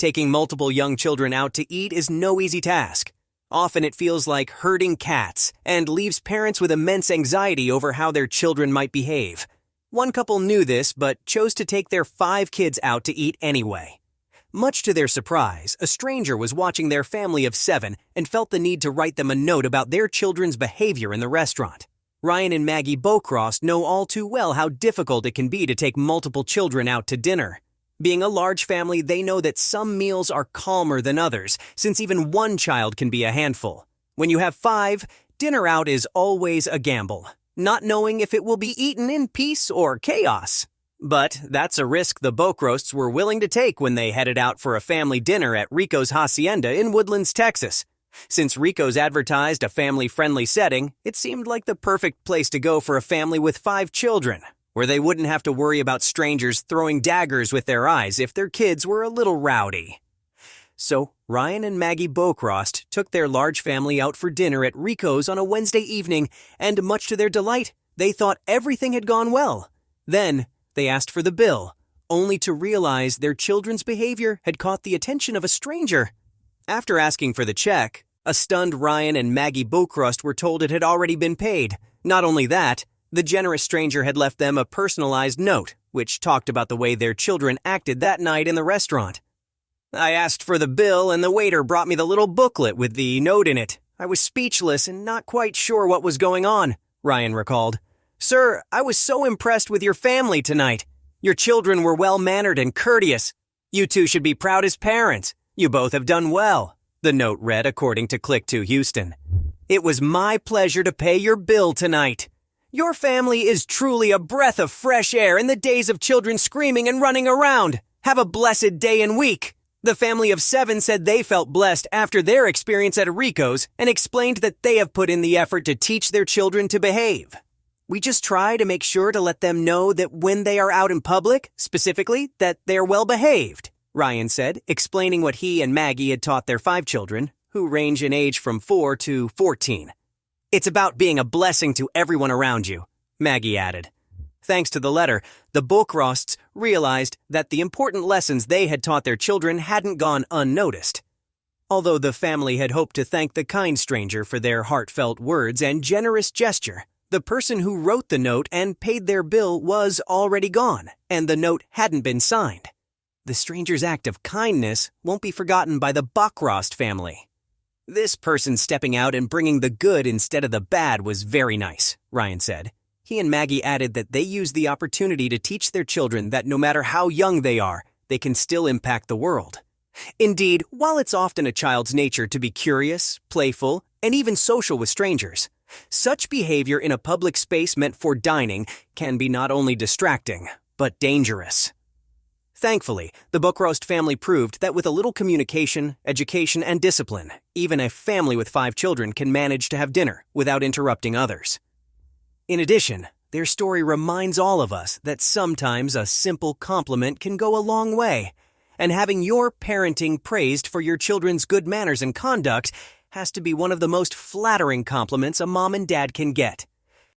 Taking multiple young children out to eat is no easy task. Often it feels like herding cats and leaves parents with immense anxiety over how their children might behave. One couple knew this but chose to take their 5 kids out to eat anyway. Much to their surprise, a stranger was watching their family of 7 and felt the need to write them a note about their children's behavior in the restaurant. Ryan and Maggie Bocrost know all too well how difficult it can be to take multiple children out to dinner. Being a large family, they know that some meals are calmer than others, since even one child can be a handful. When you have 5, dinner out is always a gamble, not knowing if it will be eaten in peace or chaos. But that's a risk the Bocrosts were willing to take when they headed out for a family dinner at Rico's Hacienda in Woodlands, Texas. Since Rico's advertised a family-friendly setting, it seemed like the perfect place to go for a family with 5 children, where they wouldn't have to worry about strangers throwing daggers with their eyes if their kids were a little rowdy. So, Ryan and Maggie Bocrost took their large family out for dinner at Rico's on a Wednesday evening, and much to their delight, they thought everything had gone well. Then, they asked for the bill, only to realize their children's behavior had caught the attention of a stranger. After asking for the check, a stunned Ryan and Maggie Bocrost were told it had already been paid. Not only that, the generous stranger had left them a personalized note, which talked about the way their children acted that night in the restaurant. "I asked for the bill and the waiter brought me the little booklet with the note in it. I was speechless and not quite sure what was going on," Ryan recalled. "Sir, I was so impressed with your family tonight. Your children were well-mannered and courteous. You two should be proud as parents. You both have done well," the note read according to Click2 Houston. "It was my pleasure to pay your bill tonight. Your family is truly a breath of fresh air in the days of children screaming and running around. Have a blessed day and week." The family of 7 said they felt blessed after their experience at Rico's and explained that they have put in the effort to teach their children to behave. "We just try to make sure to let them know that when they are out in public, specifically, that they're well behaved," Ryan said, explaining what he and Maggie had taught their 5 children, who range in age from 4 to 14. "It's about being a blessing to everyone around you," Maggie added. Thanks to the letter, the Bocrosts realized that the important lessons they had taught their children hadn't gone unnoticed. Although the family had hoped to thank the kind stranger for their heartfelt words and generous gesture, the person who wrote the note and paid their bill was already gone, and the note hadn't been signed. The stranger's act of kindness won't be forgotten by the Bocrost family. "This person stepping out and bringing the good instead of the bad was very nice," Ryan said. He and Maggie added that they used the opportunity to teach their children that no matter how young they are, they can still impact the world. Indeed, while it's often a child's nature to be curious, playful, and even social with strangers, such behavior in a public space meant for dining can be not only distracting, but dangerous. Thankfully, the Bocrost family proved that with a little communication, education, and discipline, even a family with 5 children can manage to have dinner without interrupting others. In addition, their story reminds all of us that sometimes a simple compliment can go a long way, and having your parenting praised for your children's good manners and conduct has to be one of the most flattering compliments a mom and dad can get.